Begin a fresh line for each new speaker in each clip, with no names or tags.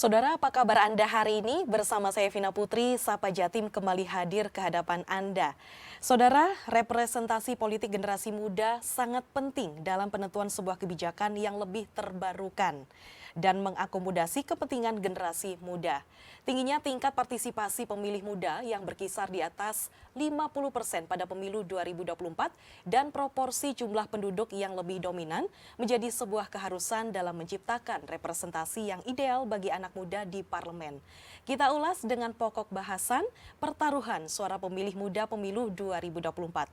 Saudara, apa kabar Anda hari ini? Bersama saya Vina Putri, Sapa Jatim kembali hadir ke hadapan Anda. Saudara, representasi politik generasi muda sangat penting dalam penentuan sebuah kebijakan yang lebih terbarukan dan mengakomodasi kepentingan generasi muda. Tingginya tingkat partisipasi pemilih muda yang berkisar di atas 50% pada pemilu 2024 dan proporsi jumlah penduduk yang lebih dominan menjadi sebuah keharusan dalam menciptakan representasi yang ideal bagi anak muda di parlemen. Kita ulas dengan pokok bahasan pertaruhan suara pemilih muda pemilu 2024.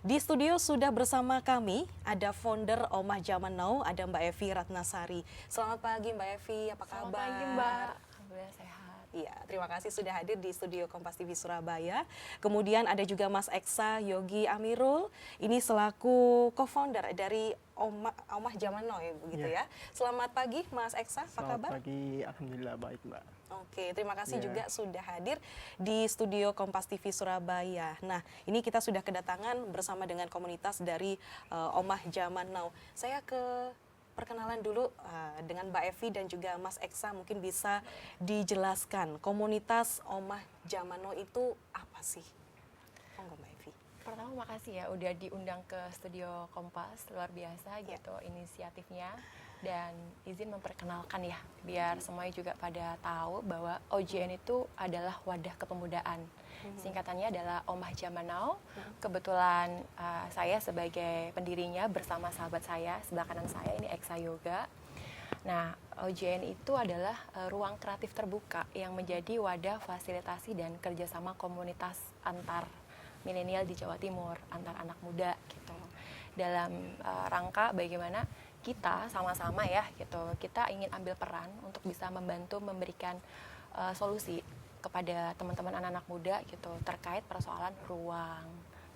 Di studio sudah bersama kami ada founder Omah Zaman Now, ada Mbak Evi Ratnasari. Selamat pagi Mbak Evi, apa kabar?
Selamat pagi Mbak, alhamdulillah sehat.
Iya, terima kasih sudah hadir di studio Kompas TV Surabaya. Kemudian ada juga Mas Eksa Yogi Amirul, ini selaku co-founder dari Omah Zaman Now ya, begitu ya. Selamat pagi Mas Eksa, apa kabar?
Selamat pagi, alhamdulillah baik Mbak.
Oke, terima kasih juga sudah hadir di studio Kompas TV Surabaya. Nah, ini kita sudah kedatangan bersama dengan komunitas dari Omah Zaman Now. Saya ke perkenalan dulu dengan Mbak Evi dan juga Mas Eksa, mungkin bisa dijelaskan komunitas Omah Zaman Now itu apa sih? Monggo Mbak Evi.
Pertama makasih ya udah diundang ke studio Kompas, luar biasa gitu inisiatifnya. Dan izin memperkenalkan ya, biar semuanya juga pada tahu bahwa OJN itu adalah wadah kepemudaan. Singkatannya adalah Omah Zaman Now. Kebetulan saya sebagai pendirinya bersama sahabat saya, sebelah kanan saya ini Eksa Yoga. Nah, OJN itu adalah ruang kreatif terbuka yang menjadi wadah fasilitasi dan kerjasama komunitas antar milenial di Jawa Timur, antar anak muda gitu. Dalam rangka bagaimana kita sama-sama ya gitu, kita ingin ambil peran untuk bisa membantu memberikan solusi kepada teman-teman anak-anak muda gitu terkait persoalan ruang,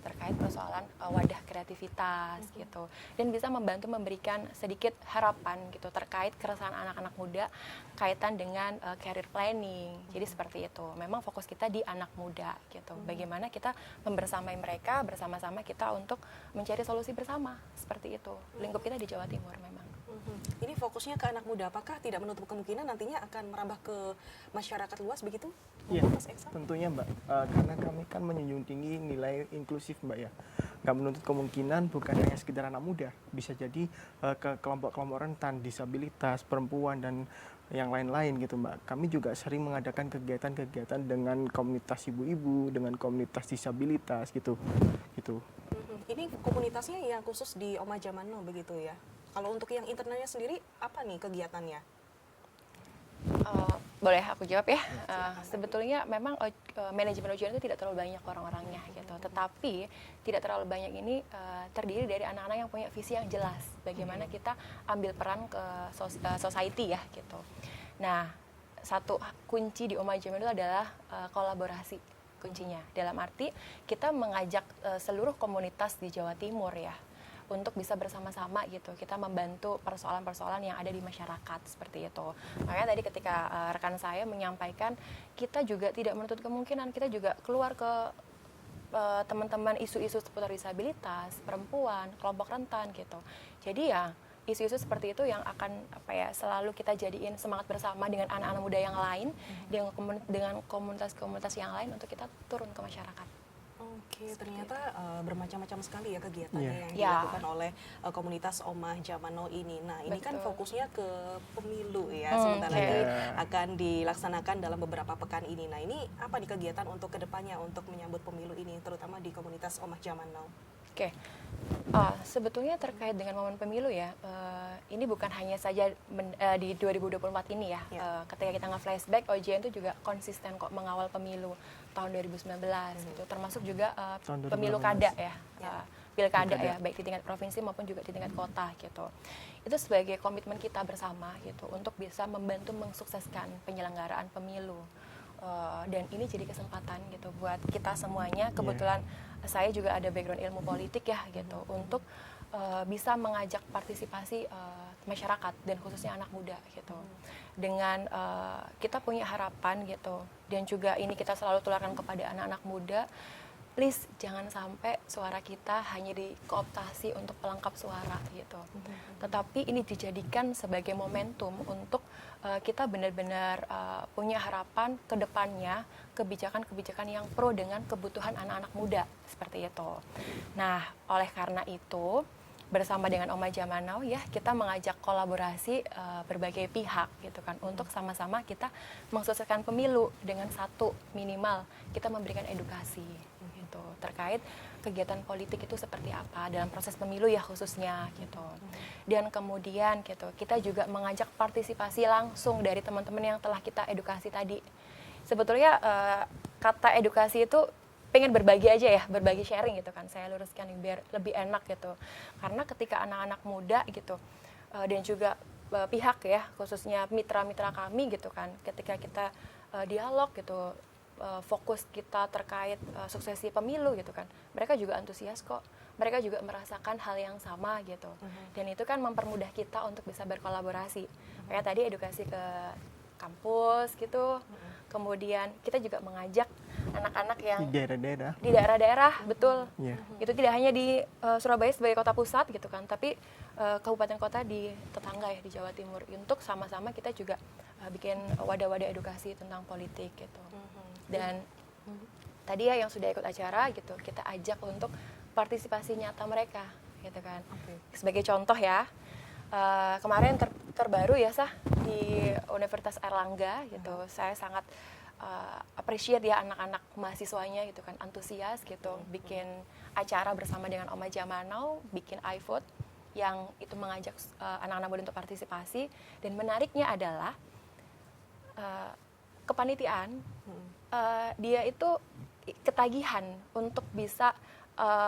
terkait persoalan wadah kreativitas gitu, dan bisa membantu memberikan sedikit harapan gitu terkait keresahan anak-anak muda kaitan dengan career planning. Jadi seperti itu. Memang fokus kita di anak muda gitu. Bagaimana kita membersamai mereka, bersama-sama kita untuk mencari solusi bersama. Seperti itu. Lingkup kita di Jawa Timur memang.
Ini fokusnya ke anak muda, apakah tidak menutup kemungkinan nantinya akan merambah ke masyarakat luas begitu?
Iya,
Mas Eksa?
tentunya Mbak, karena kami kan menjunjung tinggi nilai inklusif Mbak ya. Nggak menuntut kemungkinan bukan hanya sekedar anak muda, bisa jadi ke kelompok-kelompok rentan, disabilitas, perempuan, dan yang lain-lain gitu Mbak. Kami juga sering mengadakan kegiatan-kegiatan dengan komunitas ibu-ibu, dengan komunitas disabilitas gitu.
Ini komunitasnya yang khusus di Omah Zaman Now begitu ya? Kalau untuk yang internalnya sendiri, apa nih kegiatannya?
Boleh aku jawab ya? Sebetulnya memang manajemen OJN itu tidak terlalu banyak orang-orangnya gitu. Tetapi tidak terlalu banyak ini terdiri dari anak-anak yang punya visi yang jelas. Bagaimana kita ambil peran ke society ya gitu. Nah, satu kunci di Omah Zaman itu adalah kolaborasi kuncinya. Dalam arti kita mengajak seluruh komunitas di Jawa Timur ya, untuk bisa bersama-sama gitu, kita membantu persoalan-persoalan yang ada di masyarakat seperti itu. Makanya tadi ketika rekan saya menyampaikan, kita juga tidak menutup kemungkinan, kita juga keluar ke teman-teman isu-isu seputar disabilitas, perempuan, kelompok rentan gitu. Jadi ya isu-isu seperti itu yang akan selalu kita jadiin semangat bersama dengan anak-anak muda yang lain, dengan komunitas-komunitas yang lain untuk kita turun ke masyarakat.
Oke, ternyata bermacam-macam sekali ya kegiatannya yang dilakukan oleh komunitas Omah Zaman Now ini. Nah, ini kan fokusnya ke pemilu ya, sebentar lagi akan dilaksanakan dalam beberapa pekan ini. Nah, ini apa nih kegiatan untuk kedepannya untuk menyambut pemilu ini, terutama di komunitas Omah Zaman Now?
Oke, sebetulnya terkait dengan momen pemilu ya, ini bukan hanya saja di 2024 ini ya. Ketika kita nge-flashback, OJN itu juga konsisten kok mengawal pemilu tahun 2019 gitu, termasuk juga pemilu kada ya, pilkada ya, baik di tingkat provinsi maupun juga di tingkat kota gitu. Itu sebagai komitmen kita bersama gitu untuk bisa membantu mensukseskan penyelenggaraan pemilu. Dan ini jadi kesempatan gitu buat kita semuanya. Kebetulan saya juga ada background ilmu politik ya gitu, untuk bisa mengajak partisipasi masyarakat dan khususnya anak muda gitu. Dengan kita punya harapan gitu, dan juga ini kita selalu tularkan kepada anak-anak muda, please jangan sampai suara kita hanya dikooptasi untuk pelengkap suara gitu. Tetapi ini dijadikan sebagai momentum untuk kita benar-benar punya harapan ke depannya kebijakan-kebijakan yang pro dengan kebutuhan anak-anak muda seperti itu. Nah, oleh karena itu bersama dengan Oma Zaman Now ya kita mengajak kolaborasi berbagai pihak gitu kan untuk sama-sama kita mensukseskan pemilu dengan satu minimal kita memberikan edukasi gitu terkait kegiatan politik itu seperti apa dalam proses pemilu ya khususnya gitu. Dan kemudian gitu kita juga mengajak partisipasi langsung dari teman-teman yang telah kita edukasi tadi. Sebetulnya kata edukasi itu pengen berbagi aja ya, berbagi sharing gitu kan, saya luruskan biar lebih enak gitu. Karena ketika anak-anak muda gitu, dan juga pihak ya, khususnya mitra-mitra kami gitu kan, ketika kita dialog gitu, fokus kita terkait suksesi pemilu gitu kan, mereka juga antusias kok, mereka juga merasakan hal yang sama gitu. Dan itu kan mempermudah kita untuk bisa berkolaborasi. Kayak tadi edukasi ke kampus gitu, kemudian kita juga mengajak anak-anak yang
di
daerah-daerah betul.
Yeah.
Itu tidak hanya di Surabaya sebagai kota pusat gitu kan, tapi kabupaten kota di tetangga ya di Jawa Timur untuk sama-sama kita juga bikin wadah-wadah edukasi tentang politik gitu. Dan tadi ya yang sudah ikut acara gitu kita ajak untuk partisipasi nyata mereka gitu kan. Sebagai contoh ya, kemarin terbaru ya di Universitas Airlangga gitu, saya sangat appreciate ya anak-anak mahasiswanya gitu kan, antusias gitu, bikin acara bersama dengan Oma Zaman Now, bikin iVote yang itu mengajak anak-anak muda untuk partisipasi. Dan menariknya adalah kepanitiaan dia itu ketagihan untuk bisa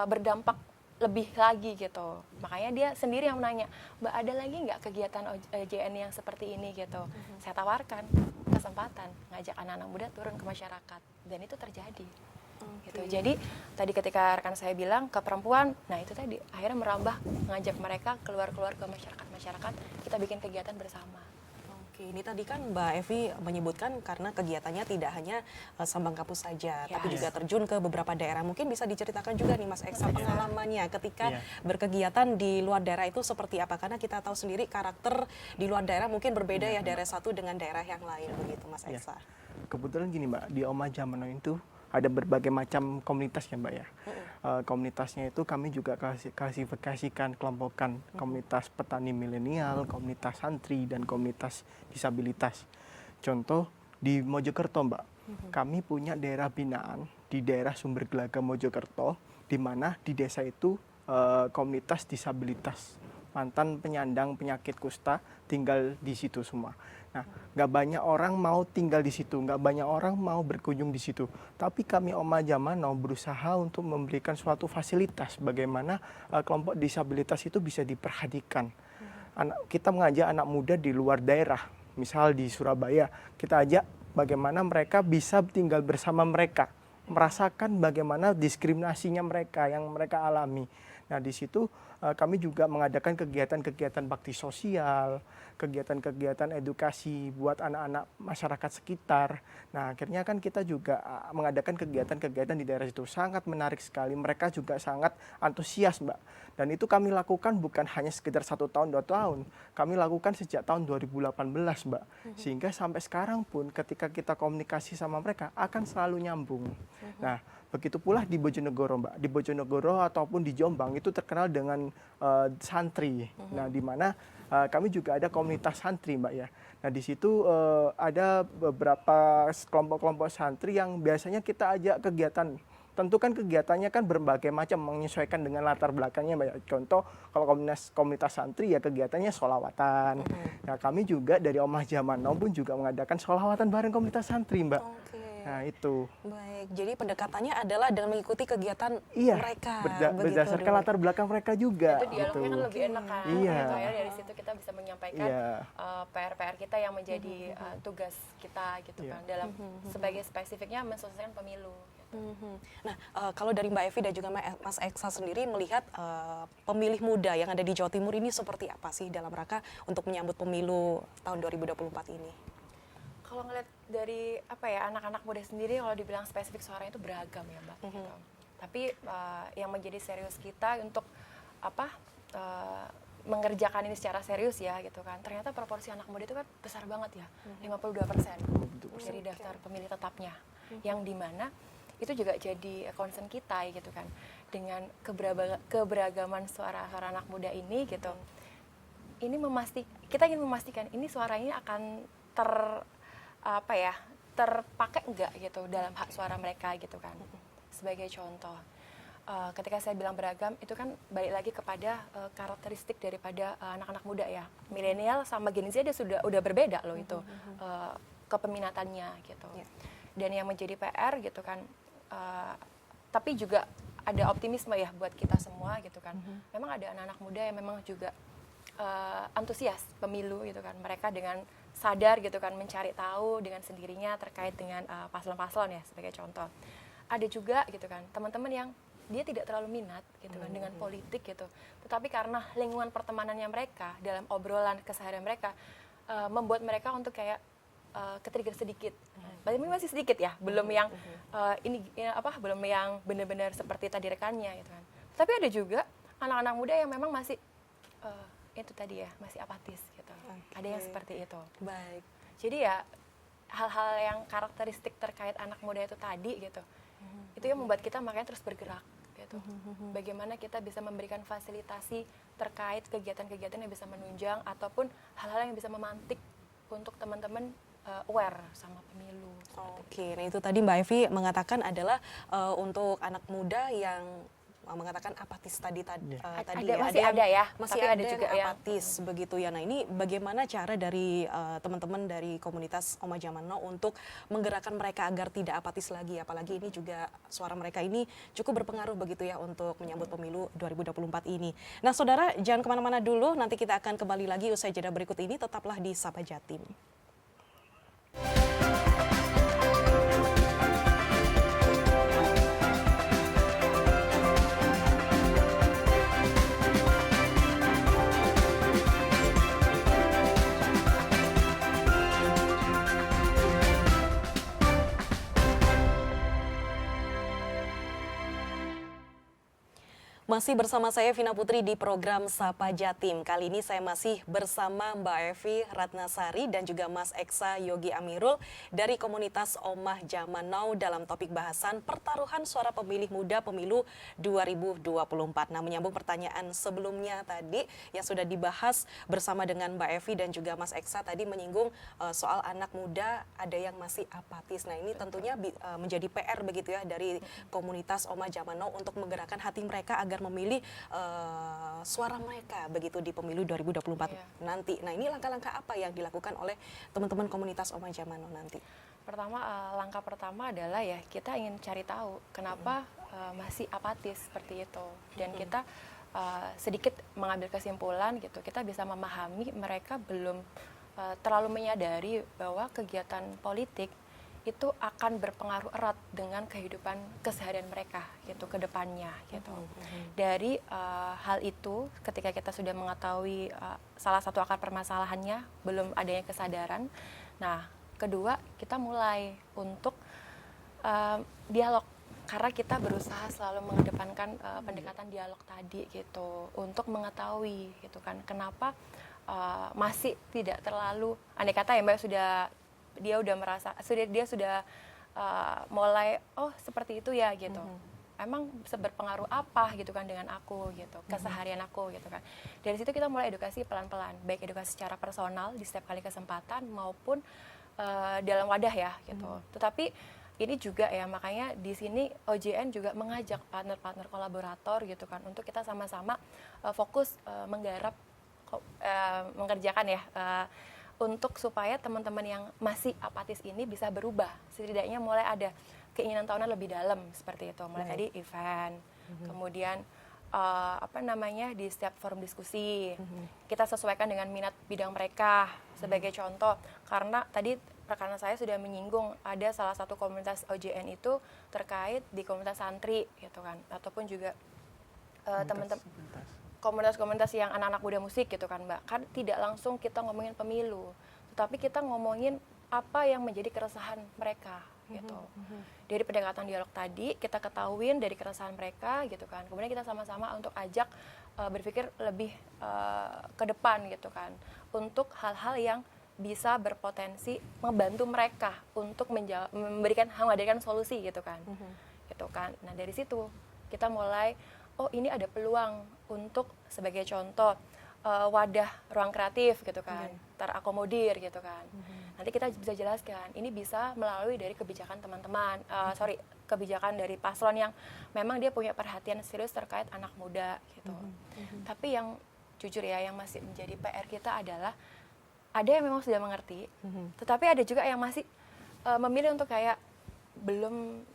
berdampak lebih lagi gitu. Makanya dia sendiri yang menanya, Mbak ada lagi nggak kegiatan OJN yang seperti ini gitu. Saya tawarkan kesempatan ngajak anak-anak muda turun ke masyarakat dan itu terjadi. Gitu. Jadi tadi ketika rekan saya bilang ke perempuan, nah itu tadi akhirnya merambah ngajak mereka keluar-keluar ke masyarakat, kita bikin kegiatan bersama.
Oke, ini tadi kan Mbak Evi menyebutkan karena kegiatannya tidak hanya Sambang Kapus saja, tapi juga terjun ke beberapa daerah. Mungkin bisa diceritakan juga nih Mas Eksa pengalamannya ketika berkegiatan di luar daerah itu seperti apa? Karena kita tahu sendiri karakter di luar daerah mungkin berbeda ya daerah satu dengan daerah yang lain begitu Mas Eksa.
Kebetulan gini Mbak, di Oma Zaman Now itu ada berbagai macam komunitas ya Mbak ya. Komunitasnya itu kami juga klasifikasikan, kelompokkan komunitas petani milenial, komunitas santri, dan komunitas disabilitas. Contoh di Mojokerto Mbak, kami punya daerah binaan di daerah Sumber Gelaga Mojokerto, di mana di desa itu komunitas disabilitas, mantan penyandang penyakit kusta tinggal di situ semua. Nah, nggak banyak orang mau tinggal di situ, nggak banyak orang mau berkunjung di situ. Tapi kami Oma Zaman Now berusaha untuk memberikan suatu fasilitas bagaimana kelompok disabilitas itu bisa diperhatikan. Kita mengajak anak muda di luar daerah, misal di Surabaya, kita ajak bagaimana mereka bisa tinggal bersama mereka, merasakan bagaimana diskriminasinya mereka yang mereka alami. Nah, di situ kami juga mengadakan kegiatan-kegiatan bakti sosial, kegiatan-kegiatan edukasi buat anak-anak masyarakat sekitar. Nah, akhirnya kan kita juga mengadakan kegiatan-kegiatan di daerah itu. Sangat menarik sekali, mereka juga sangat antusias, Mbak. Dan itu kami lakukan bukan hanya sekitar 1 tahun, 2 tahun. Kami lakukan sejak tahun 2018, Mbak. Sehingga sampai sekarang pun ketika kita komunikasi sama mereka akan selalu nyambung. Nah, begitu pula di Bojonegoro, Mbak. Di Bojonegoro ataupun di Jombang itu terkenal dengan santri. Nah, di mana kami juga ada komunitas santri, Mbak ya. Nah, di situ ada beberapa kelompok-kelompok santri yang biasanya kita ajak kegiatan. Tentu kan kegiatannya kan berbagai macam, menyesuaikan dengan latar belakangnya, Mbak ya. Contoh, kalau komunitas santri ya kegiatannya sholawatan. Nah, kami juga dari Oma Zaman Now pun juga mengadakan sholawatan bareng komunitas santri, Mbak. Nah, itu.
Baik, jadi pendekatannya adalah dengan mengikuti kegiatan mereka.
Berdasarkan latar belakang mereka juga.
Itu dialognya kan lebih enak kan.
Iya.
Gitu ya, dari situ kita bisa menyampaikan PR-PR kita yang menjadi tugas kita gitu kan. Dalam sebagai spesifiknya menselesaikan pemilu.
Nah, kalau dari Mbak Evi dan juga Mas Eksa sendiri melihat pemilih muda yang ada di Jawa Timur ini seperti apa sih dalam rangka untuk menyambut pemilu tahun 2024 ini?
Kalau ngeliat dari apa ya anak-anak muda sendiri, kalau dibilang spesifik suaranya itu beragam ya Mbak. Gitu. Tapi yang menjadi serius kita untuk mengerjakan ini secara serius ya gitu kan. Ternyata proporsi anak muda itu kan besar banget ya, 52% dari daftar pemilih tetapnya. Yang dimana itu juga jadi concern kita gitu kan. Dengan keberagaman suara anak muda ini gitu. Kita ingin memastikan ini suara ini akan terpakai enggak gitu dalam hak suara mereka gitu kan. Sebagai contoh, ketika saya bilang beragam itu kan balik lagi kepada karakteristik daripada anak-anak muda ya. Milenial sama Gen Z dia udah berbeda loh itu kepeminatannya gitu. Dan yang menjadi PR gitu kan, tapi juga ada optimisme ya buat kita semua gitu kan. Memang ada anak-anak muda yang memang juga antusias pemilu gitu kan. Mereka dengan sadar gitu kan mencari tahu dengan sendirinya terkait dengan paslon-paslon ya sebagai contoh. Ada juga gitu kan teman-teman yang dia tidak terlalu minat gitu kan dengan politik gitu. Tetapi karena lingkungan pertemanannya mereka dalam obrolan keseharian mereka membuat mereka untuk kayak ketrigger sedikit. Tapi masih sedikit ya, belum yang belum yang benar-benar seperti tadi rekannya gitu kan. Tapi ada juga anak-anak muda yang memang masih itu tadi ya, masih apatis gitu. Ada yang seperti itu.
Baik.
Jadi ya hal-hal yang karakteristik terkait anak muda itu tadi gitu. Itu yang membuat kita makanya terus bergerak gitu. Bagaimana kita bisa memberikan fasilitasi terkait kegiatan-kegiatan yang bisa menunjang ataupun hal-hal yang bisa memantik untuk teman-teman aware sama pemilu.
Oke, nah itu tadi Mbak Evi mengatakan adalah untuk anak muda yang mengatakan apatis tadi
masih ada ya,
masih
tapi
ada
ada juga
yang
yang
apatis begitu ya. Nah ini bagaimana cara dari teman-teman dari komunitas Oma Zaman Now untuk menggerakkan mereka agar tidak apatis lagi, apalagi ini juga suara mereka ini cukup berpengaruh begitu ya untuk menyambut pemilu 2024 ini. Nah saudara jangan kemana-mana dulu, nanti kita akan kembali lagi usai jeda berikut ini, tetaplah di Sapa Jatim. Masih bersama saya Vina Putri di program Sapa Jatim. Kali ini saya masih bersama Mbak Evi Ratnasari dan juga Mas Eksa Yogi Amirul dari komunitas Omah Zaman Now dalam topik bahasan pertaruhan suara pemilih muda pemilu 2024. Nah, menyambung pertanyaan sebelumnya tadi yang sudah dibahas bersama dengan Mbak Evi dan juga Mas Eksa tadi menyinggung soal anak muda ada yang masih apatis. Nah, ini tentunya menjadi PR begitu ya dari komunitas Omah Zaman Now untuk menggerakkan hati mereka agar memilih suara mereka begitu di pemilu 2024 nanti. Nah ini langkah-langkah apa yang dilakukan oleh teman-teman komunitas Omah Zaman Now nanti?
Pertama, langkah pertama adalah ya kita ingin cari tahu kenapa masih apatis seperti itu. Dan kita sedikit mengambil kesimpulan gitu, kita bisa memahami mereka belum terlalu menyadari bahwa kegiatan politik itu akan berpengaruh erat dengan kehidupan keseharian mereka gitu ke depannya gitu. Dari hal itu ketika kita sudah mengetahui salah satu akar permasalahannya belum adanya kesadaran. Nah, kedua kita mulai untuk dialog karena kita berusaha selalu mengedepankan pendekatan dialog tadi gitu untuk mengetahui gitu kan kenapa masih tidak terlalu andai kata ya Mbak dia sudah mulai seperti itu ya gitu. Emang berpengaruh apa gitu kan dengan aku gitu, keseharian aku gitu kan. Dari situ kita mulai edukasi pelan-pelan, baik edukasi secara personal di setiap kali kesempatan maupun dalam wadah ya gitu. Tetapi ini juga ya makanya di sini OJN juga mengajak partner-partner kolaborator gitu kan untuk kita sama-sama fokus menggarap mengerjakan ya untuk supaya teman-teman yang masih apatis ini bisa berubah, setidaknya mulai ada keinginan tahunan lebih dalam seperti itu. Mulai tadi event, kemudian di setiap forum diskusi kita sesuaikan dengan minat bidang mereka sebagai contoh. Karena tadi rekan saya sudah menyinggung ada salah satu komunitas OJN itu terkait di komunitas santri gitu kan, ataupun juga teman-teman komunitas-komunitas yang anak-anak muda musik gitu kan Mbak. Kan tidak langsung kita ngomongin pemilu, tetapi kita ngomongin apa yang menjadi keresahan mereka gitu. Dari pendekatan dialog tadi kita ketahuin dari keresahan mereka gitu kan. Kemudian kita sama-sama untuk ajak berpikir lebih ke depan gitu kan, untuk hal-hal yang bisa berpotensi membantu mereka untuk menghadirkan solusi gitu kan. Gitu kan. Nah, dari situ kita mulai, oh ini ada peluang untuk sebagai contoh wadah ruang kreatif gitu kan, terakomodir gitu kan. Nanti kita bisa jelaskan, ini bisa melalui dari kebijakan teman-teman, kebijakan dari paslon yang memang dia punya perhatian serius terkait anak muda gitu. Tapi yang jujur ya, yang masih menjadi PR kita adalah ada yang memang sudah mengerti, tetapi ada juga yang masih memilih untuk kayak belum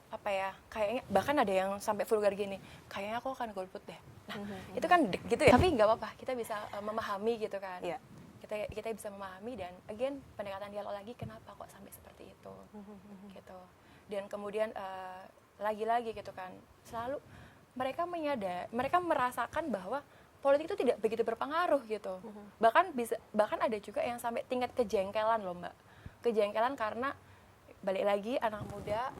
kayaknya bahkan ada yang sampai vulgar gini, kayaknya aku akan golput deh. Nah, itu kan gitu ya. Tapi nggak apa-apa, kita bisa memahami gitu kan.
Yeah.
Kita bisa memahami, dan again pendekatan dialog lagi, kenapa kok sampai seperti itu gitu. Dan kemudian lagi-lagi gitu kan, selalu mereka merasakan bahwa politik itu tidak begitu berpengaruh gitu. Bahkan ada juga yang sampai tingkat kejengkelan loh Mbak. Kejengkelan karena balik lagi anak muda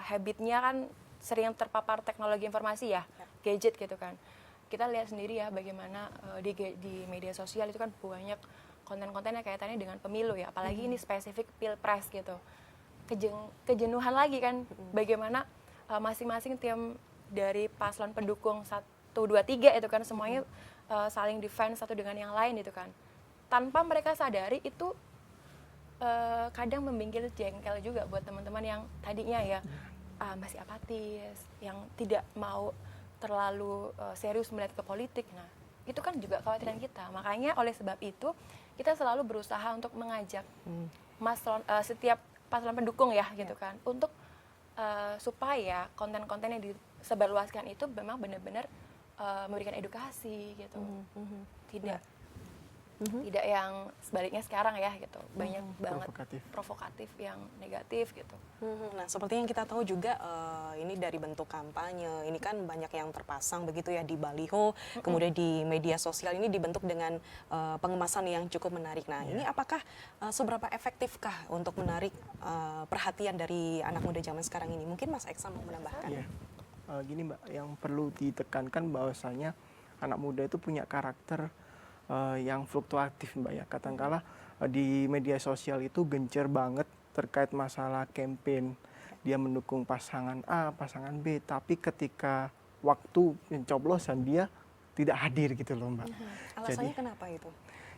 habitnya kan sering terpapar teknologi informasi ya, gadget gitu kan. Kita lihat sendiri ya bagaimana di media sosial itu kan banyak konten-konten yang kaitannya dengan pemilu ya, apalagi ini spesifik pilpres gitu. Kejenuhan lagi kan, bagaimana masing-masing tim dari paslon pendukung 1, 2, 3 itu kan semuanya saling defense satu dengan yang lain gitu kan. Tanpa mereka sadari itu kadang membuat jengkel juga buat teman-teman yang tadinya ya masih apatis, yang tidak mau terlalu serius melihat ke politik. Nah, itu kan juga kekhawatiran kita. Makanya oleh sebab itu kita selalu berusaha untuk mengajak setiap paslon pendukung ya gitu kan, untuk supaya konten-konten yang disebarluaskan itu memang benar-benar memberikan edukasi gitu. Tidak yang sebaliknya sekarang ya gitu, banyak banget provokatif yang negatif gitu.
Nah, seperti yang kita tahu juga ini dari bentuk kampanye, ini kan banyak yang terpasang begitu ya di baliho, kemudian di media sosial ini dibentuk dengan pengemasan yang cukup menarik. Nah, ini apakah seberapa efektifkah untuk menarik perhatian dari anak muda zaman sekarang ini? Mungkin Mas Eksa mau menambahkan.
Gini Mbak, yang perlu ditekankan bahwasanya anak muda itu punya karakter yang fluktuatif Mbak ya. Katakanlah di media sosial itu gencar banget terkait masalah campaign. Dia mendukung pasangan A, pasangan B, tapi ketika waktu pencoblosan dia tidak hadir gitu loh Mbak.
Alasannya kenapa itu?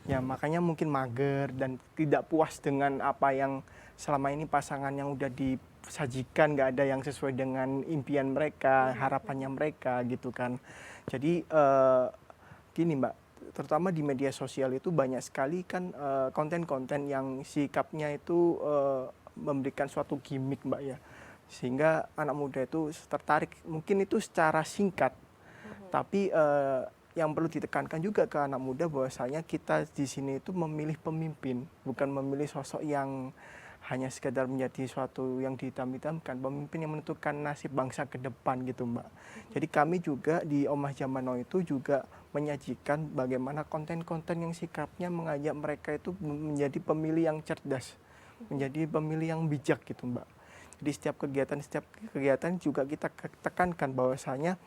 Ya makanya mungkin mager dan tidak puas dengan apa yang selama ini pasangan yang udah disajikan, nggak ada yang sesuai dengan impian mereka, harapannya mereka gitu kan. Jadi gini Mbak, terutama di media sosial itu banyak sekali kan konten-konten yang sikapnya itu memberikan suatu gimmick Mbak ya, sehingga anak muda itu tertarik, mungkin itu secara singkat, tapi yang perlu ditekankan juga ke anak muda bahwasanya kita di sini itu memilih pemimpin, bukan memilih sosok yang hanya sekedar menjadi suatu yang diidam-idamkan, pemimpin yang menentukan nasib bangsa ke depan gitu Mbak. Jadi kami juga di Omah Zaman Now itu juga menyajikan bagaimana konten-konten yang sikapnya mengajak mereka itu menjadi pemilih yang cerdas, menjadi pemilih yang bijak gitu Mbak. Jadi setiap kegiatan juga kita tekankan bahwasanya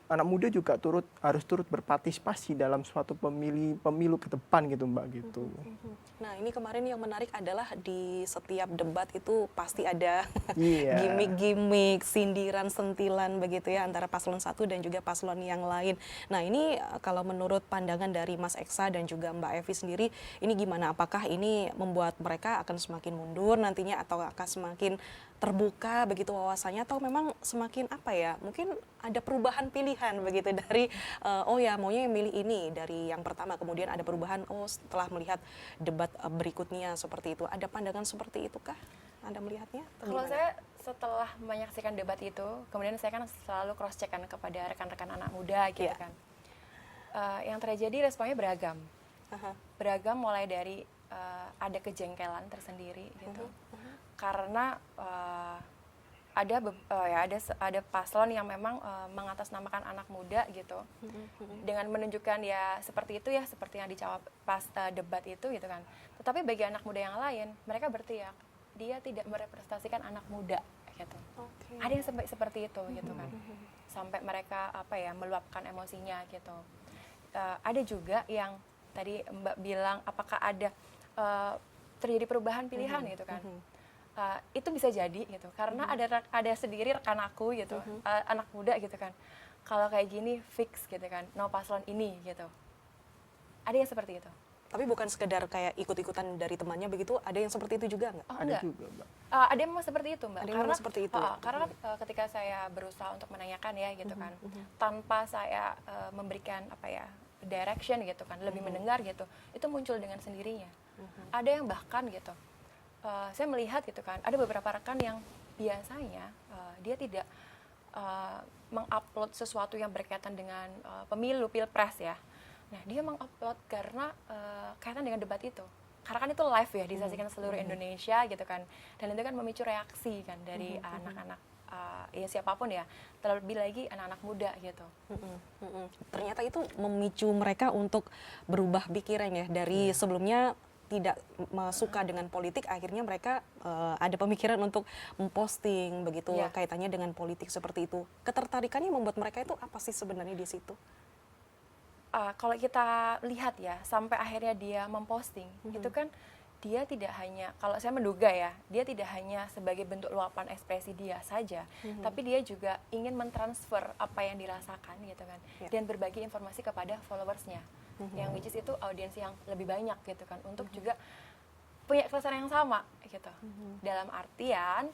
anak muda juga harus turut berpartisipasi dalam suatu pemilu ke depan gitu Mbak gitu.
Nah, ini kemarin yang menarik adalah di setiap debat itu pasti ada gimmick-gimmick, sindiran, sentilan begitu ya antara paslon 1 dan juga paslon yang lain. Nah, ini kalau menurut pandangan dari Mas Eksa dan juga Mbak Evi sendiri, ini gimana? Apakah ini membuat mereka akan semakin mundur nantinya atau akan semakin terbuka begitu wawasannya, atau memang semakin mungkin ada perubahan pilihan begitu dari maunya yang milih ini dari yang pertama, kemudian ada perubahan setelah melihat debat berikutnya seperti itu. Ada pandangan seperti itu kah Anda melihatnya?
Kalau saya setelah menyaksikan debat itu, kemudian saya kan selalu cross check kan kepada rekan-rekan anak muda gitu kan. Yang terjadi responnya beragam. Beragam mulai dari ada kejengkelan tersendiri gitu. Karena ada paslon yang memang mengatasnamakan anak muda gitu, dengan menunjukkan ya seperti itu ya, seperti yang dijawab pas debat itu gitu kan. Tetapi bagi anak muda yang lain, mereka berteriak, dia tidak merepresentasikan anak muda gitu.
Oke.
Ada yang sampai seperti itu gitu kan, sampai mereka apa ya meluapkan emosinya gitu. Ada juga yang tadi Mbak bilang apakah ada terjadi perubahan pilihan gitu kan. Itu bisa jadi gitu karena ada sendiri rekan aku gitu, anak muda gitu kan, kalau kayak gini fix gitu kan, no paslon ini gitu. Ada yang seperti itu.
Tapi bukan sekedar kayak ikut-ikutan dari temannya begitu, ada yang seperti itu juga nggak?
Oh,
Ada
enggak.
juga, Mbak.
Ada yang memang seperti itu, Mbak.
Ada yang memang seperti itu.
Karena kan, ketika saya berusaha untuk menanyakan ya gitu kan, tanpa saya memberikan apa ya direction gitu kan, lebih mendengar gitu, itu muncul dengan sendirinya. Ada yang bahkan gitu, saya melihat gitu kan, ada beberapa rekan yang biasanya dia tidak mengupload sesuatu yang berkaitan dengan pemilu, pilpres ya. Nah, dia mengupload karena kaitan dengan debat itu. Karena kan itu live ya, disaksikan seluruh Indonesia gitu kan. Dan itu kan memicu reaksi kan dari anak-anak, ya siapapun ya. Terlebih lagi anak-anak muda gitu.
Ternyata itu memicu mereka untuk berubah pikiran ya, dari sebelumnya tidak suka dengan politik, akhirnya mereka ada pemikiran untuk memposting begitu
Ya.
kaitannya dengan politik seperti itu. Ketertarikannya membuat mereka itu apa sih sebenarnya di situ?
Kalau kita lihat ya, sampai akhirnya dia memposting, itu kan dia tidak hanya, kalau saya menduga ya, dia tidak hanya sebagai bentuk luapan ekspresi dia saja, tapi dia juga ingin mentransfer apa yang dirasakan gitu kan,
Ya.
dan berbagi informasi kepada followersnya, yang which is itu audiens yang lebih banyak gitu kan, untuk juga punya keresahan yang sama gitu. Dalam artian,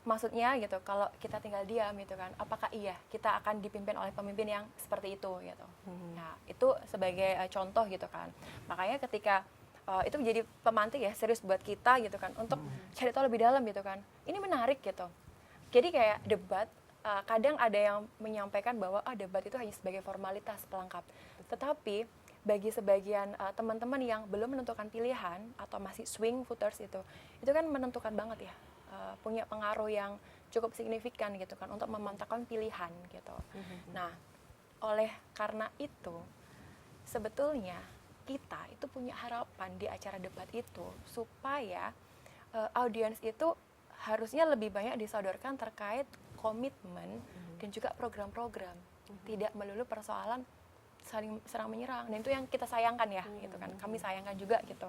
maksudnya gitu, kalau kita tinggal diam gitu kan, apakah iya kita akan dipimpin oleh pemimpin yang seperti itu gitu. Nah, itu sebagai contoh gitu kan. Makanya ketika itu menjadi pemantik ya, serius buat kita gitu kan, untuk cari tahu lebih dalam gitu kan. Ini menarik gitu. Jadi kayak debat, kadang ada yang menyampaikan bahwa debat itu hanya sebagai formalitas pelengkap. Tetapi bagi sebagian teman-teman yang belum menentukan pilihan atau masih swing voters itu kan menentukan banget ya. Punya pengaruh yang cukup signifikan gitu kan untuk memantapkan pilihan gitu. Nah, oleh karena itu sebetulnya kita itu punya harapan di acara debat itu supaya audiens itu harusnya lebih banyak disodorkan terkait komitmen dan juga program-program, tidak melulu persoalan saling serang menyerang, dan itu yang kita sayangkan ya gitu kan, kami sayangkan juga gitu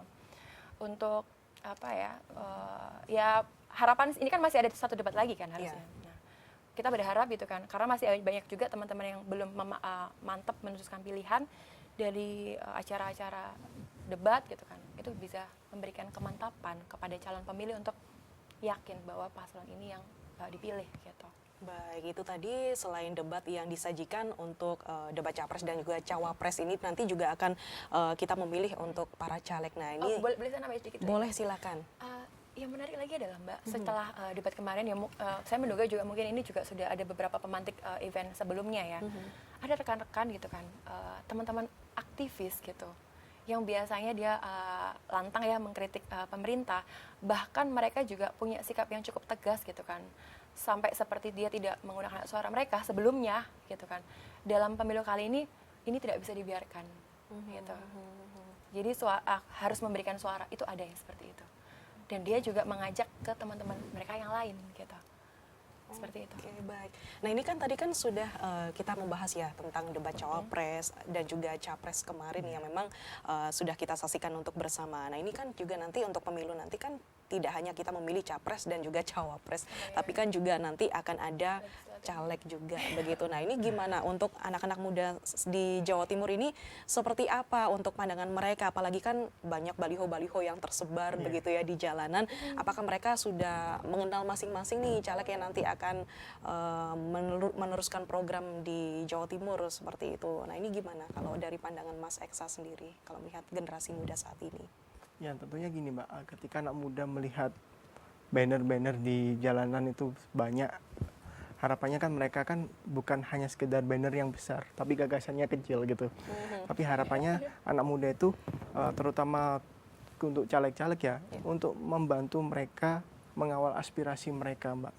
untuk apa ya, ya harapan ini kan masih ada satu debat lagi kan harusnya. Nah, kita berharap gitu kan, karena masih banyak juga teman-teman yang belum mantap memutuskan pilihan dari acara-acara debat gitu kan, itu bisa memberikan kemantapan kepada calon pemilih untuk yakin bahwa paslon ini yang dipilih gitu.
Baik, itu tadi selain debat yang disajikan untuk debat capres dan juga cawapres ini, nanti juga akan kita memilih untuk para caleg. Nah ini
Boleh saya nambahin sedikit?
boleh silakan.
Yang menarik lagi adalah Mbak, setelah debat kemarin ya, saya menduga juga mungkin ini juga sudah ada beberapa pemantik event sebelumnya ya. Ada rekan-rekan gitu kan, teman-teman aktivis gitu, yang biasanya dia lantang ya mengkritik pemerintah, bahkan mereka juga punya sikap yang cukup tegas gitu kan, sampai seperti dia tidak menggunakan hak suara mereka sebelumnya gitu kan. Dalam pemilu kali ini tidak bisa dibiarkan gitu. Jadi harus memberikan suara, itu ada yang seperti itu. Dan dia juga mengajak ke teman-teman mereka yang lain gitu. Seperti itu.
Oke, baik. Nah ini kan tadi kan sudah kita membahas ya tentang debat cawapres dan juga capres kemarin yang memang sudah kita saksikan untuk bersama. Nah ini kan juga nanti untuk pemilu nanti kan tidak hanya kita memilih capres dan juga cawapres, tapi kan juga nanti akan ada caleg juga begitu. Nah ini gimana untuk anak-anak muda di Jawa Timur ini, seperti apa untuk pandangan mereka? Apalagi kan banyak baliho-baliho yang tersebar begitu ya di jalanan. Apakah mereka sudah mengenal masing-masing nih caleg yang nanti akan meneruskan program di Jawa Timur seperti itu? Nah ini gimana kalau dari pandangan Mas Eksa sendiri kalau melihat generasi muda saat ini?
Ya tentunya gini Mbak, ketika anak muda melihat banner-banner di jalanan itu banyak, harapannya kan mereka kan bukan hanya sekedar banner yang besar, tapi gagasannya kecil gitu. Tapi harapannya anak muda itu terutama untuk caleg-caleg ya, untuk membantu mereka mengawal aspirasi mereka Mbak.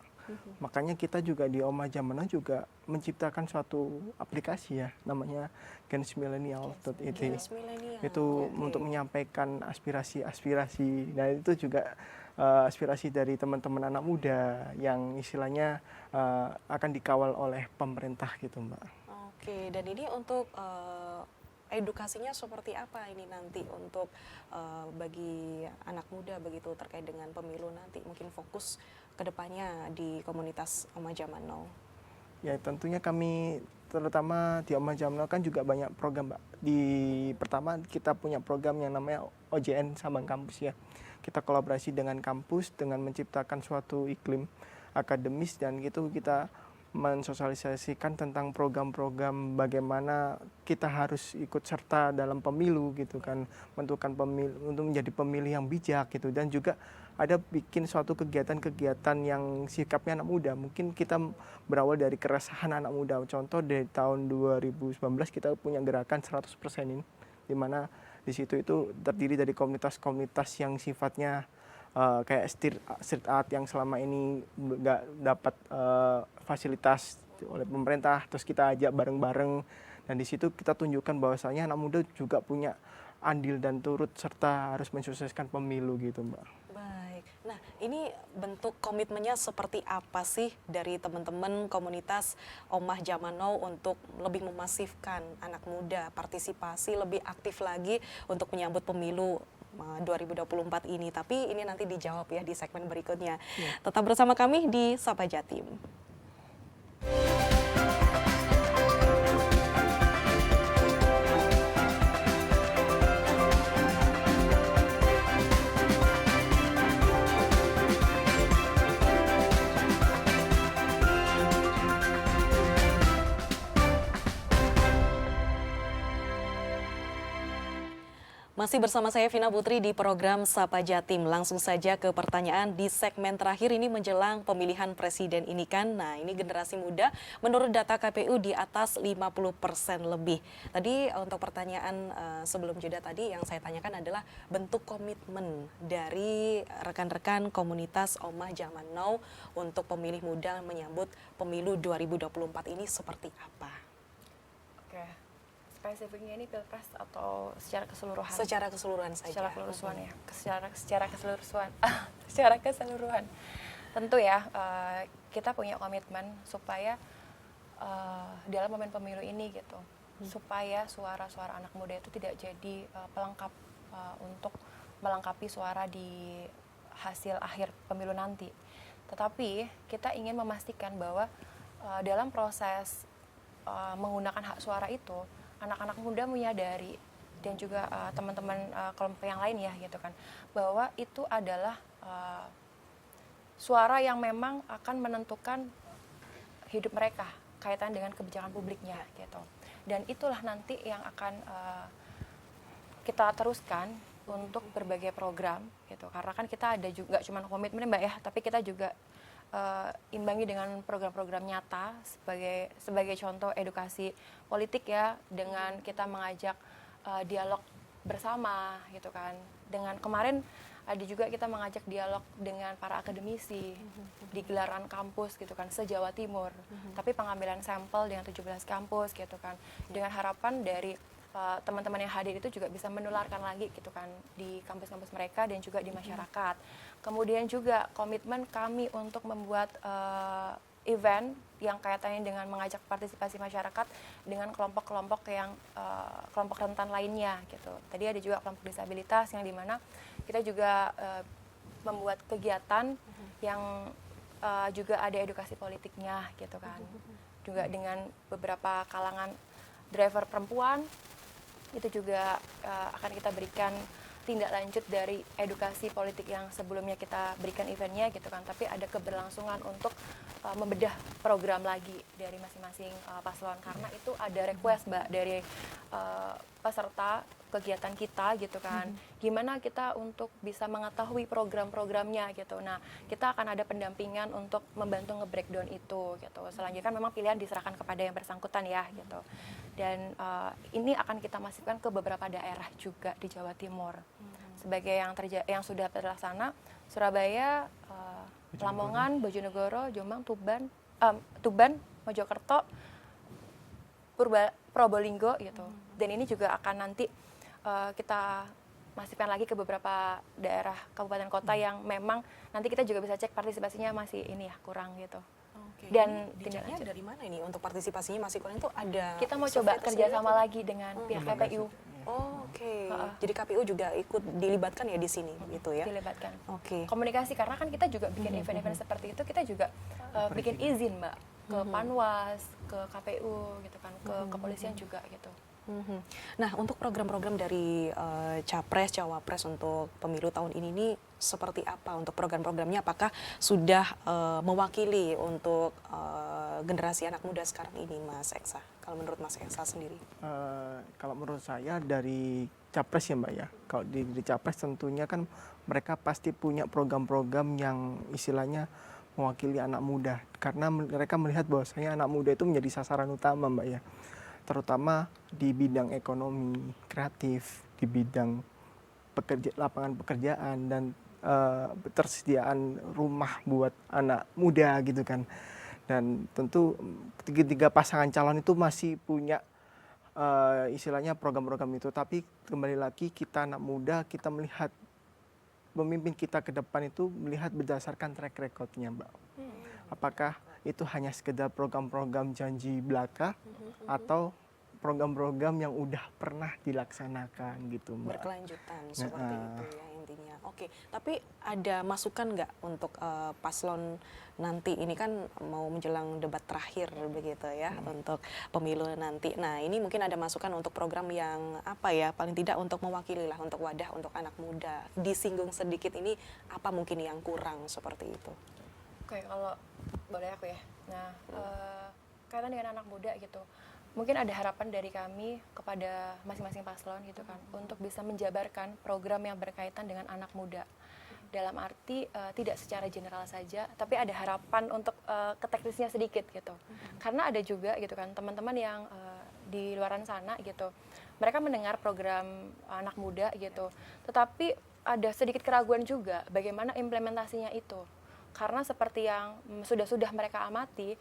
Makanya kita juga di Omah Jamana juga menciptakan suatu aplikasi ya, namanya gensmillennial.id.
Gens milenial.
Itu
Oke.
untuk menyampaikan aspirasi-aspirasi. Nah itu juga aspirasi dari teman-teman anak muda yang istilahnya akan dikawal oleh pemerintah gitu Mbak.
Oke, dan ini untuk edukasinya seperti apa ini nanti untuk bagi anak muda begitu terkait dengan pemilu nanti, mungkin fokus kedepannya di komunitas Omah Zaman Now.
Ya tentunya kami terutama di Omah Jamna kan juga banyak program Mbak. Pertama kita punya program yang namanya OJN Sabang Kampus ya. Kita kolaborasi dengan kampus dengan menciptakan suatu iklim akademis dan gitu kita mensosialisasikan tentang program-program bagaimana kita harus ikut serta dalam pemilu gitu kan, menentukan pemilu untuk menjadi pemilih yang bijak gitu, dan juga ada bikin suatu kegiatan-kegiatan yang sikapnya anak muda. Mungkin kita berawal dari keresahan anak muda. Contoh dari tahun 2019 kita punya gerakan 100% ini, di mana di situ itu terdiri dari komunitas-komunitas yang sifatnya kayak street art yang selama ini nggak dapat fasilitas oleh pemerintah, terus kita ajak bareng-bareng, dan di situ kita tunjukkan bahwasanya anak muda juga punya andil dan turut serta harus mensukseskan pemilu gitu Mbak.
Baik, nah ini bentuk komitmennya seperti apa sih dari teman-teman komunitas Omah Zaman Now untuk lebih memasifkan anak muda, partisipasi lebih aktif lagi untuk menyambut pemilu 2024 ini. Tapi ini nanti dijawab ya di segmen berikutnya. Tetap bersama kami di Sapa Jatim. Masih bersama saya Vina Putri di program Sapa Jatim. Langsung saja ke pertanyaan di segmen terakhir ini menjelang pemilihan presiden ini kan. Nah ini generasi muda menurut data KPU di atas 50% lebih. Tadi untuk pertanyaan sebelum jeda tadi yang saya tanyakan adalah bentuk komitmen dari rekan-rekan komunitas Omah Zaman Now untuk pemilih muda menyambut pemilu 2024 ini seperti apa?
Oke. Spesifiknya ini pilpres atau secara keseluruhan?
Secara keseluruhan saja.
Secara keseluruhan ya. Secara keseluruhan. Secara keseluruhan. Tentu ya, kita punya komitmen supaya dalam momen pemilu ini gitu, supaya suara-suara anak muda itu tidak jadi pelengkap untuk melengkapi suara di hasil akhir pemilu nanti. Tetapi kita ingin memastikan bahwa dalam proses menggunakan hak suara itu, anak-anak muda menyadari dan juga teman-teman kelompok yang lain ya gitu kan, bahwa itu adalah suara yang memang akan menentukan hidup mereka kaitan dengan kebijakan publiknya gitu. Dan itulah nanti yang akan kita teruskan untuk berbagai program gitu, karena kan kita ada juga cuma komitmen Mbak ya, tapi kita juga imbangi dengan program-program nyata sebagai contoh edukasi politik ya, dengan kita mengajak dialog bersama gitu kan. Dengan kemarin ada juga kita mengajak dialog dengan para akademisi di gelaran kampus gitu kan se-Jawa Timur. Tapi pengambilan sampel dengan 17 kampus gitu kan. Dengan harapan dari teman-teman yang hadir itu juga bisa menularkan lagi gitu kan di kampus-kampus mereka dan juga di masyarakat. Kemudian juga komitmen kami untuk membuat event yang kaitannya dengan mengajak partisipasi masyarakat dengan kelompok-kelompok yang kelompok rentan lainnya gitu. Tadi ada juga kelompok disabilitas yang dimana kita juga membuat kegiatan yang juga ada edukasi politiknya gitu kan. Juga dengan beberapa kalangan driver perempuan itu juga akan kita berikan tindak lanjut dari edukasi politik yang sebelumnya kita berikan eventnya gitu kan, tapi ada keberlangsungan untuk membedah program lagi dari masing-masing paslon, karena itu ada request Mbak dari peserta kegiatan kita gitu kan, gimana kita untuk bisa mengetahui program-programnya gitu. Nah kita akan ada pendampingan untuk membantu nge-breakdown itu gitu. Selanjutnya kan memang pilihan diserahkan kepada yang bersangkutan ya gitu. Dan ini akan kita masifkan ke beberapa daerah juga di Jawa Timur. Sebagai yang sudah terlaksana, Surabaya Lamongan, Bojonegoro, Jombang, Tuban, Mojokerto, Probolinggo gitu. Dan ini juga akan nanti kita masifkan lagi ke beberapa daerah kabupaten kota yang memang nanti kita juga bisa cek partisipasinya masih ini ya kurang gitu.
Oke.
Dan
Diceknya dari mana ini untuk partisipasinya masih kurang itu ada?
kita mau
survei
coba
tersendiri
kerjasama
atau-
lagi dengan pihak KPU
Oh, oke. Jadi KPU juga ikut dilibatkan ya di sini gitu ya?
dilibatkan.
Oke.
Komunikasi karena kan kita juga bikin event-event seperti itu, kita juga bikin izin Mbak ke Panwas, ke KPU gitu kan, ke kepolisian juga gitu.
Mhm. Nah, untuk program-program dari Capres, Cawapres untuk pemilu tahun ini nih seperti apa untuk program-programnya? Apakah sudah mewakili untuk generasi anak muda sekarang ini, Mas Eksa? Kalau menurut Mas Eksa sendiri?
Kalau menurut saya dari Capres ya Mbak ya, kalau di Capres tentunya kan mereka pasti punya program-program yang istilahnya mewakili anak muda. Karena mereka melihat bahwasanya anak muda itu menjadi sasaran utama Mbak ya. Terutama di bidang ekonomi, kreatif, di bidang lapangan pekerjaan dan ketersediaan rumah buat anak muda gitu kan. Dan tentu tiga pasangan calon itu masih punya istilahnya program-program itu. Tapi kembali lagi kita anak muda, kita melihat pemimpin kita ke depan itu melihat berdasarkan track recordnya Mbak. Apakah itu hanya sekedar program-program janji belaka atau program-program yang udah pernah dilaksanakan gitu Mbak.
Berkelanjutan seperti itu ya intinya. Oke, tapi ada masukan nggak untuk paslon nanti? Ini kan mau menjelang debat terakhir begitu ya untuk pemilu nanti. Nah, ini mungkin ada masukan untuk program yang apa ya, paling tidak untuk mewakili lah, untuk wadah untuk anak muda. Disinggung sedikit ini apa mungkin yang kurang seperti itu?
Oke, kalau boleh aku ya. Nah, kaitan dengan anak muda gitu. Mungkin ada harapan dari kami kepada masing-masing paslon gitu kan untuk bisa menjabarkan program yang berkaitan dengan anak muda. Dalam arti tidak secara general saja, tapi ada harapan untuk ke teknisnya sedikit gitu. Karena ada juga gitu kan teman-teman yang di luaran sana gitu. Mereka mendengar program anak muda gitu. Tetapi ada sedikit keraguan juga bagaimana implementasinya itu. Karena seperti yang sudah mereka amati,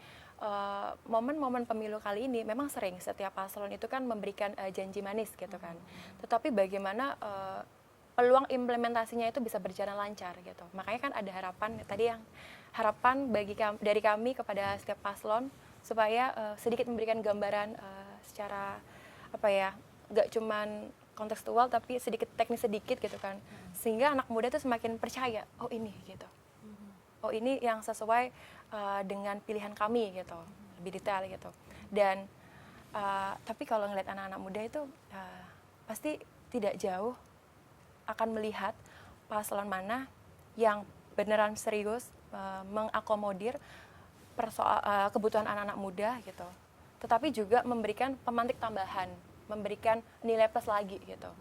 momen-momen pemilu kali ini memang sering setiap paslon itu kan memberikan janji manis gitu kan. Tetapi bagaimana peluang implementasinya itu bisa berjalan lancar gitu. Makanya kan ada harapan tadi yang harapan dari kami kepada setiap paslon supaya sedikit memberikan gambaran secara apa ya, nggak cuman kontekstual tapi sedikit teknis sedikit gitu kan. Sehingga anak muda itu semakin percaya, oh ini gitu. Oh ini yang sesuai dengan pilihan kami gitu, lebih detail gitu. Dan tapi kalau ngeliat anak-anak muda itu pasti tidak jauh akan melihat paslon mana yang beneran serius mengakomodir kebutuhan anak-anak muda gitu. Tetapi juga memberikan pemantik tambahan, memberikan nilai plus lagi gitu.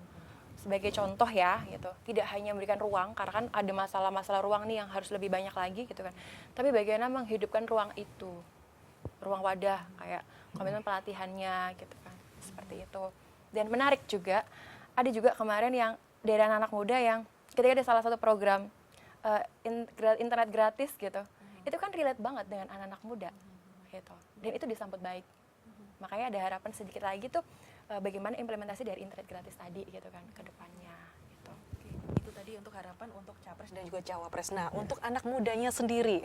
Sebagai contoh ya gitu, tidak hanya memberikan ruang karena kan ada masalah-masalah ruang nih yang harus lebih banyak lagi gitu kan, tapi bagaimana menghidupkan ruang itu, ruang wadah kayak komitmen pelatihannya gitu kan, seperti itu. Dan menarik juga, ada juga kemarin yang dari anak muda yang ketika ada salah satu program internet gratis gitu, itu kan relate banget dengan anak-anak muda gitu, dan itu disambut baik. Makanya ada harapan sedikit lagi tuh bagaimana implementasi dari internet gratis tadi gitu kan ke depannya gitu.
Itu tadi untuk harapan untuk Capres dan juga Cawapres. Nah, untuk anak mudanya sendiri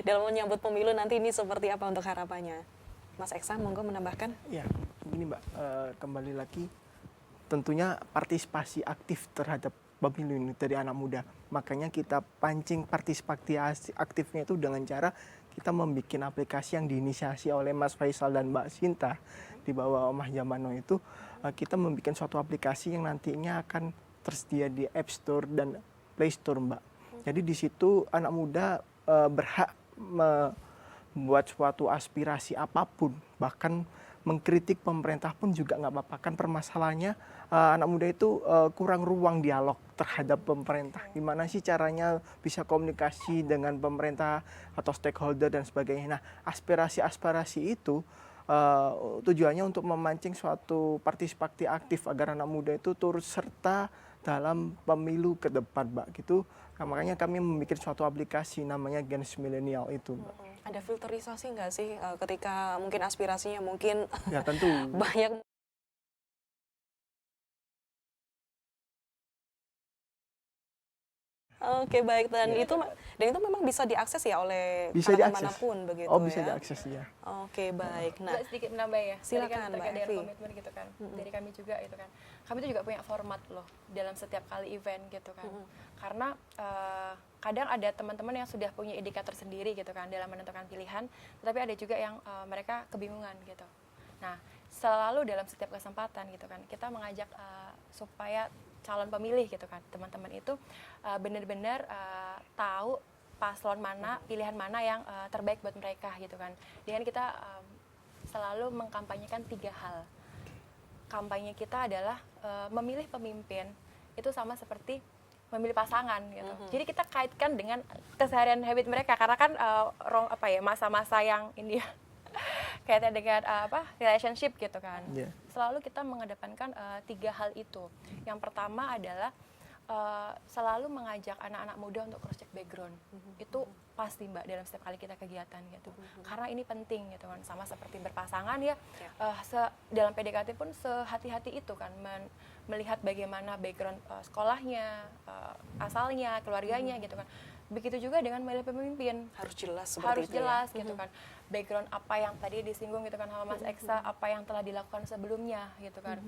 dalam menyambut pemilu nanti ini seperti apa untuk harapannya? Mas Eksa, monggo menambahkan.
Ya, begini Mbak, kembali lagi tentunya partisipasi aktif terhadap pemilu ini dari anak muda. Makanya kita pancing partisipasi aktifnya itu dengan cara kita membuat aplikasi yang diinisiasi oleh Mas Faisal dan Mbak Sinta di bawah Omah Jamano itu. Kita membuat suatu aplikasi yang nantinya akan tersedia di App Store dan Play Store Mbak. Jadi di situ anak muda berhak membuat suatu aspirasi apapun, bahkan mengkritik pemerintah pun juga nggak apa-apa. Kan permasalahannya anak muda itu kurang ruang dialog terhadap pemerintah. Gimana sih caranya bisa komunikasi dengan pemerintah atau stakeholder dan sebagainya. Nah, aspirasi-aspirasi itu tujuannya untuk memancing suatu partisipasi aktif agar anak muda itu turut serta dalam pemilu ke depan, Mbak, gitu. Nah, makanya kami membuat suatu aplikasi namanya Gens Milenial itu, Mbak.
Ada filterisasi nggak sih ketika mungkin aspirasinya mungkin
Ya tentu.
banyak. Oke, baik, dan itu memang bisa diakses ya oleh
Bisa
kalangan
diakses.
manapun begitu
Oh, bisa
ya.
diakses ya.
Oke, baik. Nah,
Nggak sedikit menambah ya. Tadi
silakan,
kan
Mbak
terkait dengan
Evi.
komitmen gitu kan. Dari kami juga itu kan. Kami itu juga punya format loh dalam setiap kali event gitu kan. Karena kadang ada teman-teman yang sudah punya indikator sendiri gitu kan dalam menentukan pilihan, tetapi ada juga yang mereka kebingungan gitu. Nah, selalu dalam setiap kesempatan gitu kan, kita mengajak supaya calon pemilih gitu kan, teman-teman itu benar-benar tahu paslon mana, pilihan mana yang terbaik buat mereka gitu kan. Dengan kita selalu mengkampanyekan 3 hal. Kampanye kita adalah memilih pemimpin itu sama seperti memilih pasangan gitu. Jadi kita kaitkan dengan keseharian habit mereka karena kan masa-masa yang ini ya, kaitan dengan relationship gitu kan.
Iya.
Selalu kita mengedepankan 3 hal itu. Yang pertama adalah selalu mengajak anak-anak muda untuk cross check background. Itu pasti, Mbak, dalam setiap kali kita kegiatan gitu. Karena ini penting gitu kan, sama seperti berpasangan ya. Dalam PDKT pun sehati-hati itu kan melihat bagaimana background sekolahnya, asalnya, keluarganya gitu kan. Begitu juga dengan memilih pemimpin,
Harus jelas seperti
harus
itu ya.
jelas gitu kan, background apa yang tadi disinggung gitu kan sama Mas Eksa, apa yang telah dilakukan sebelumnya gitu kan,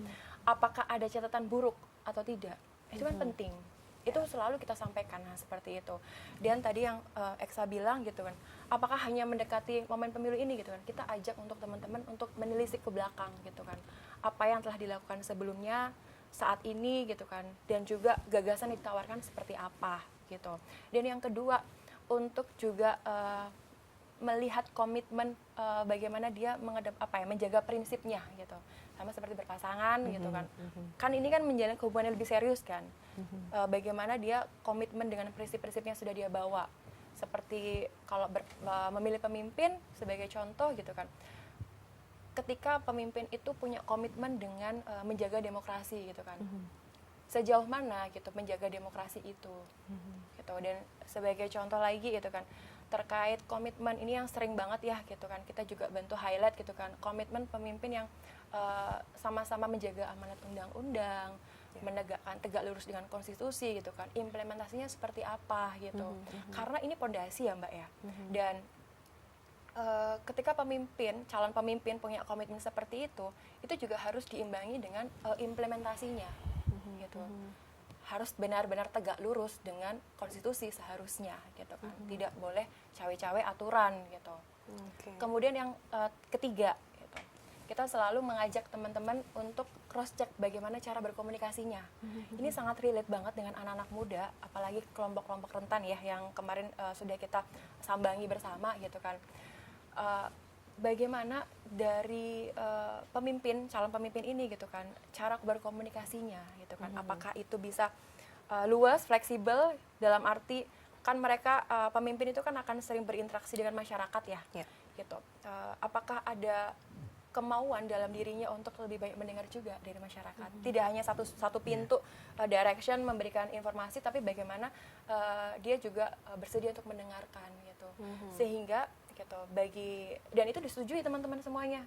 apakah ada catatan buruk atau tidak, itu kan penting, itu selalu kita sampaikan seperti itu. Dan tadi yang Eksa bilang gitu kan, apakah hanya mendekati momen pemilu ini gitu kan, kita ajak untuk teman-teman untuk menelisik ke belakang gitu kan, apa yang telah dilakukan sebelumnya, saat ini gitu kan, dan juga gagasan ditawarkan seperti apa gitu. Dan yang kedua, untuk juga melihat komitmen bagaimana dia menjaga prinsipnya gitu, sama seperti berpasangan gitu kan. Kan ini kan menjalin hubungan yang lebih serius kan. Bagaimana dia komitmen dengan prinsip-prinsip yang sudah dia bawa. Seperti kalau memilih pemimpin sebagai contoh gitu kan. Ketika pemimpin itu punya komitmen dengan menjaga demokrasi gitu kan. Sejauh mana gitu menjaga demokrasi itu gitu. Dan sebagai contoh lagi gitu kan, terkait komitmen ini yang sering banget ya gitu kan, kita juga bantu highlight gitu kan, komitmen pemimpin yang sama-sama menjaga amanat undang-undang, menegakkan tegak lurus dengan konstitusi gitu kan, implementasinya seperti apa gitu. Karena ini pondasi ya, Mbak ya. Dan ketika calon pemimpin punya komitmen seperti itu juga harus diimbangi dengan implementasinya gitu. Harus benar-benar tegak lurus dengan konstitusi seharusnya gitu kan. Tidak boleh cawe-cawe aturan gitu. Kemudian yang ketiga gitu, kita selalu mengajak teman-teman untuk cross check bagaimana cara berkomunikasinya. Ini sangat relate banget dengan anak-anak muda, apalagi kelompok-kelompok rentan ya yang kemarin sudah kita sambangi bersama gitu kan. Bagaimana dari calon pemimpin ini gitu kan, cara berkomunikasinya gitu kan, apakah itu bisa luas, fleksibel, dalam arti kan mereka pemimpin itu kan akan sering berinteraksi dengan masyarakat ya, gitu. Apakah ada kemauan dalam dirinya untuk lebih banyak mendengar juga dari masyarakat, tidak hanya satu pintu direction memberikan informasi, tapi bagaimana dia juga bersedia untuk mendengarkan gitu, sehingga gitu dan itu disetujui teman-teman semuanya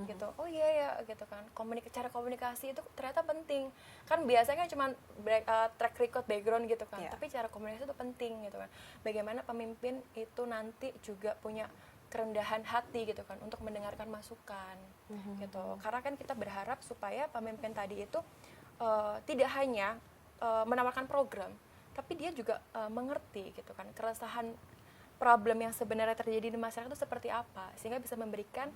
gitu. Oh iya ya gitu kan, cara komunikasi itu ternyata penting kan. Biasanya cuma track record background gitu kan, tapi cara komunikasi itu penting gitu kan. Bagaimana pemimpin itu nanti juga punya kerendahan hati gitu kan untuk mendengarkan masukan gitu. Karena kan kita berharap supaya pemimpin tadi itu tidak hanya menawarkan program, tapi dia juga mengerti gitu kan keresahan problem yang sebenarnya terjadi di masyarakat itu seperti apa, sehingga bisa memberikan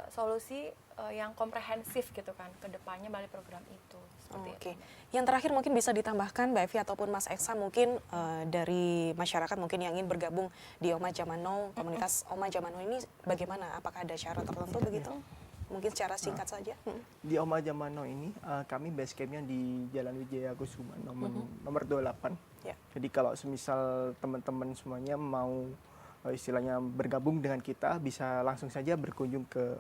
solusi yang komprehensif gitu kan ke depannya melalui program itu. Seperti itu.
Yang terakhir mungkin bisa ditambahkan Mbak Evi ataupun Mas Eksa mungkin dari masyarakat mungkin yang ingin bergabung di Oma Zaman Now, komunitas Oma Zaman Now ini bagaimana? Apakah ada syarat tertentu begitu? Mungkin secara singkat saja.
Di Oma Zaman Now ini kami base campnya di Jalan Wijaya Kusuma nomor 28. Jadi kalau semisal teman-teman semuanya mau istilahnya bergabung dengan kita, bisa langsung saja berkunjung ke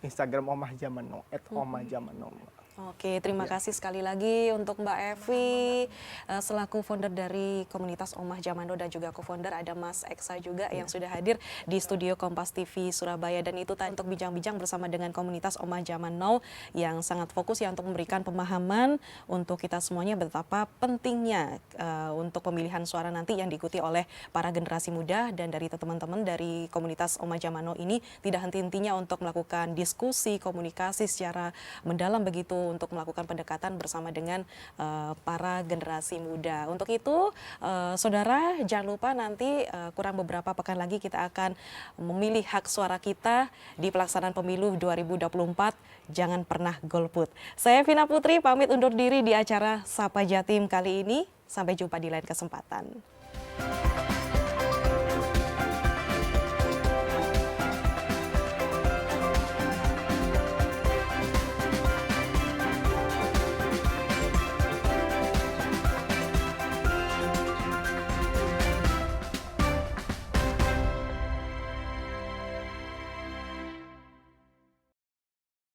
Instagram Oma Zaman Now @Oma Zaman Now.
Oke, terima kasih sekali lagi untuk Mbak Evi selaku founder dari komunitas Omah Jamando dan juga co-founder ada Mas Eksa juga yang sudah hadir di studio Kompas TV Surabaya, dan itu tadi untuk bincang-bincang bersama dengan komunitas Omah Zaman Now yang sangat fokus ya untuk memberikan pemahaman untuk kita semuanya betapa pentingnya untuk pemilihan suara nanti yang diikuti oleh para generasi muda, dan dari teman-teman dari komunitas Omah Zaman Now ini tidak henti-hentinya untuk melakukan diskusi, komunikasi secara mendalam begitu untuk melakukan pendekatan bersama dengan para generasi muda. Untuk itu, saudara, jangan lupa nanti kurang beberapa pekan lagi kita akan memilih hak suara kita di pelaksanaan pemilu 2024. Jangan pernah golput. Saya Vina Putri pamit undur diri di acara Sapa Jatim kali ini. Sampai jumpa di lain kesempatan.